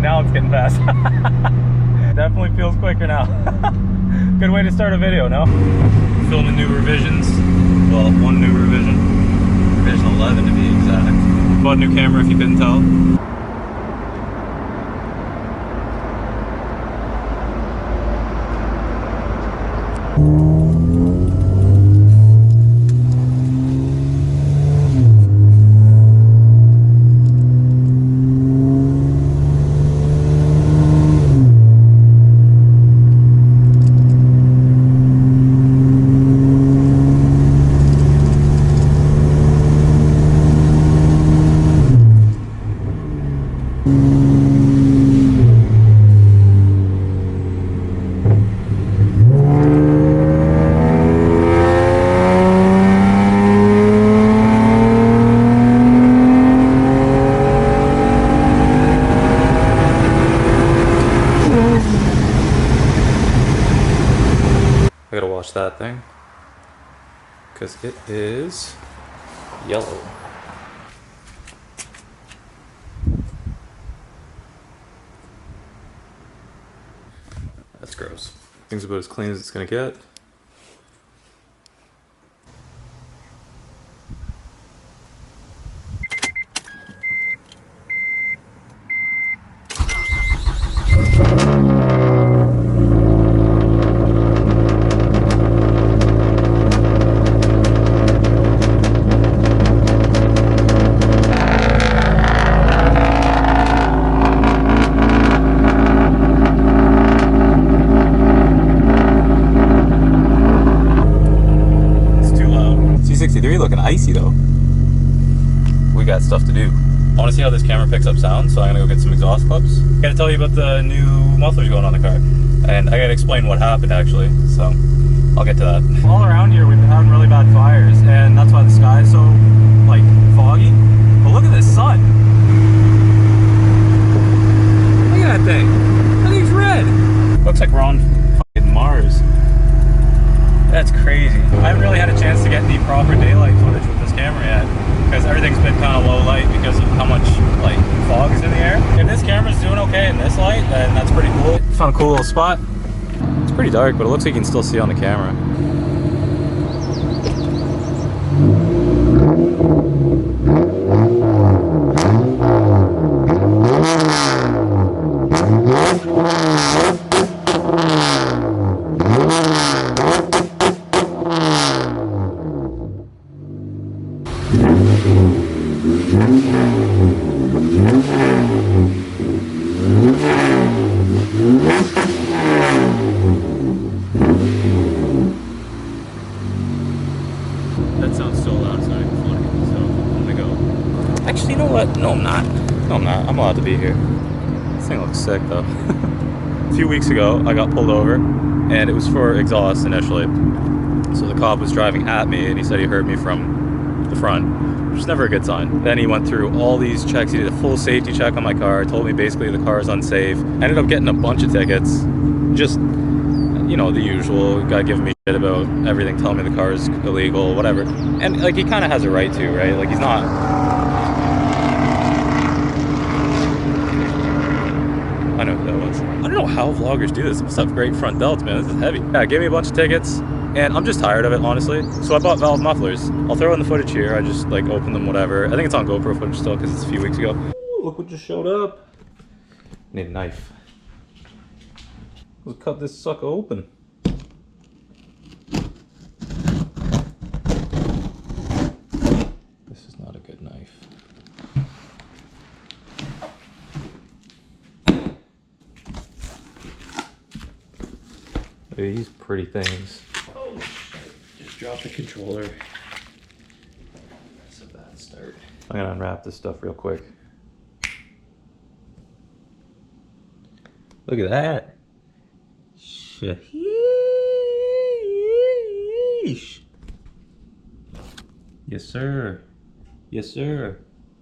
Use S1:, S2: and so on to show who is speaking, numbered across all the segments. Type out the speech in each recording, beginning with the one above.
S1: now it's getting fast. Definitely feels quicker now. Good way to start a video, no? Filming new revisions. Well, one new revision. Revision 11 to be exact. Bought a new camera if you couldn't tell. I gotta wash that thing because it is yellow. That's gross. Thing's about as clean as it's gonna get. C63 looking icy though. We got stuff to do. I want to see how this camera picks up sound, so I'm gonna go get some exhaust clips. Gotta tell you about the new mufflers going on the car, and I gotta explain what happened actually, so I'll get to that. All around here we've been having really bad fires, and that's why the sky is so like foggy. But look at this sun. Look at that thing. That thing's red. Looks like we're on fucking Mars. That's crazy. I haven't really had a chance to get any proper daylight footage with this camera yet, because everything's been kind of low light because of how much like fog is in the air. If this camera's doing okay in this light, then that's pretty cool. Found a cool little spot. It's pretty dark, but it looks like you can still see on the camera. That sounds so loud, so I can flood it, so I'm gonna go. Actually, you know what? No, I'm not. No, I'm not. I'm allowed to be here. This thing looks sick, though. A few weeks ago, I got pulled over, and it was for exhaust initially. So the cop was driving at me, and he said he heard me from the front, which is never a good sign. Then he went through all these checks. He did a full safety check on my car, told me basically the car is unsafe. I ended up getting a bunch of tickets. Just, you know, the usual guy giving me shit about everything, telling me the car is illegal, whatever. And like, he kind of has a right to, right? Like, he's not... I know who that was. I don't know how vloggers do this. They must have great front delts, man. This is heavy. Yeah, gave me a bunch of tickets, and I'm just tired of it, honestly. So I bought valve mufflers. I'll throw in the footage here. I just like opened them, whatever. I think it's on GoPro footage still because it's a few weeks ago. Ooh, look what just showed up. Need a knife. Let's cut this sucker open. This is not a good knife. Look at these pretty things. Oh shit, just dropped the controller. That's a bad start. I'm gonna unwrap this stuff real quick. Look at that. Sheesh. Yes, sir. Yes, sir.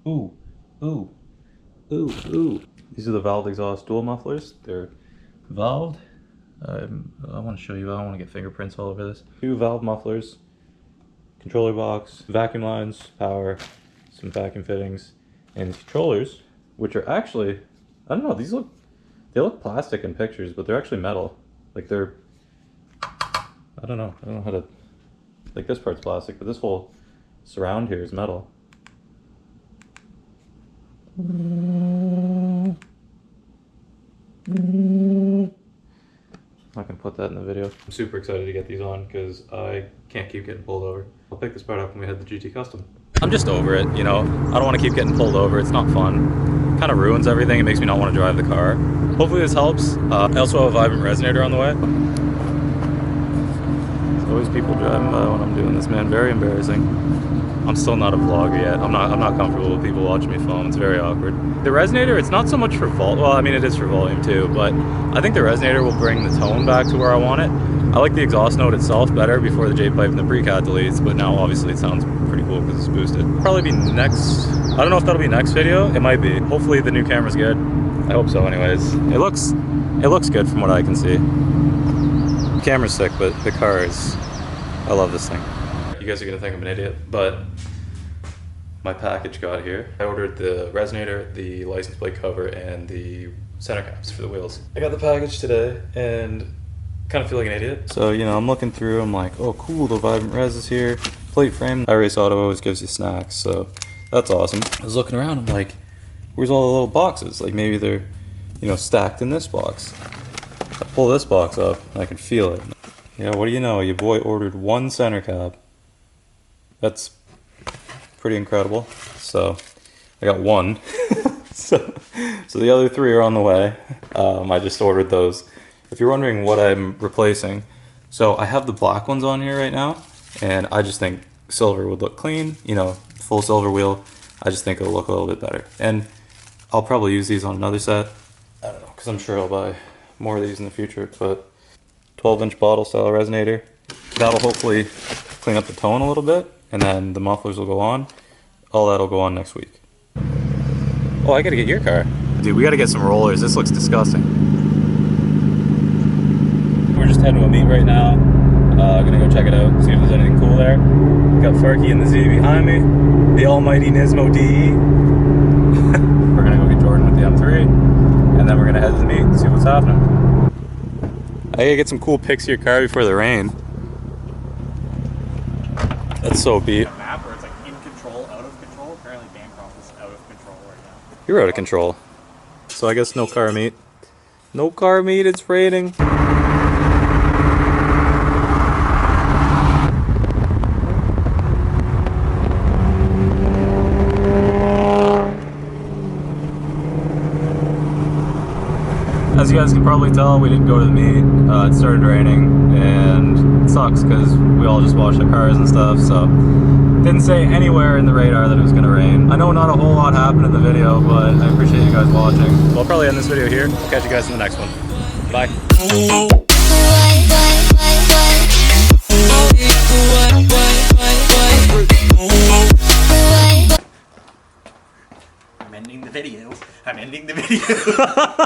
S1: Ooh, ooh, ooh, ooh. These are the valved exhaust dual mufflers. They're valved. I want to show you. I don't want to get fingerprints all over this. 2 valve mufflers, controller box, vacuum lines, power, some vacuum fittings, and these controllers, which are actually I don't know, they look plastic in pictures, but they're actually metal. Like they're, I don't know how to, like this part's plastic, but this whole surround here is metal. I'm not gonna put that in the video. I'm super excited to get these on because I can't keep getting pulled over. I'll pick this part up when we head to GT Custom. I'm just over it, you know. I don't want to keep getting pulled over. It's not fun. Kind of ruins everything. It makes me not want to drive the car. Hopefully this helps. I also have a vibrant resonator on the way. There's always people driving by when I'm doing this, man. Very embarrassing. I'm still not a vlogger yet. I'm not comfortable with people watching me film. It's very awkward. The resonator, it's not so much for volume. Well, I mean, it is for volume too, but I think the resonator will bring the tone back to where I want it. I like the exhaust note itself better before the J-pipe and the pre-cat deletes, but now obviously it sounds pretty cool because it's boosted. Probably be next, I don't know if that'll be next video. It might be. Hopefully the new camera's good. I hope so anyways. It looks good from what I can see. The camera's sick, but the car is, I love this thing. You guys are gonna think I'm an idiot, but my package got here. I ordered the resonator, the license plate cover, and the center caps for the wheels. I got the package today and kind of feel like an idiot. So, you know, I'm looking through, I'm like, oh cool, the vibrant res is here. Plate frame. iRace Auto always gives you snacks, so that's awesome. I was looking around, I'm like, where's all the little boxes? Like maybe they're, you know, stacked in this box. I pull this box up and I can feel it. Yeah, what do you know? Your boy ordered one center cap. That's pretty incredible. So I got one. so the other three are on the way. I just ordered those. If you're wondering what I'm replacing, so I have the black ones on here right now, and I just think silver would look clean, you know, full silver wheel. I just think it'll look a little bit better. And I'll probably use these on another set. I don't know, because I'm sure I'll buy more of these in the future, but 12-inch bottle style resonator. That'll hopefully clean up the tone a little bit, and then the mufflers will go on. All that'll go on next week. Oh, I gotta get your car. Dude, we gotta get some rollers. This looks disgusting. We're just heading to a meet right now. Gonna go check it out, see if there's anything cool there. Got Farkey and the Z behind me. The almighty Nismo DE. We're gonna go get Jordan with the M3. And then we're gonna head to the meet and see what's happening. I gotta get some cool pics of your car before the rain. That's so beat.
S2: A map where it's like in control, out of control. Apparently Bancroft is out of control right now.
S1: You're out of control. So I guess no car meet. No car meet, it's raining. As you guys can probably tell, we didn't go to the meet. It started raining, and it sucks because we all just washed our cars and stuff, so didn't say anywhere in the radar that it was going to rain. I know not a whole lot happened in the video, but I appreciate you guys watching. So I'll probably end this video here. I'll catch you guys in the next one. Bye.
S2: I'm ending the video.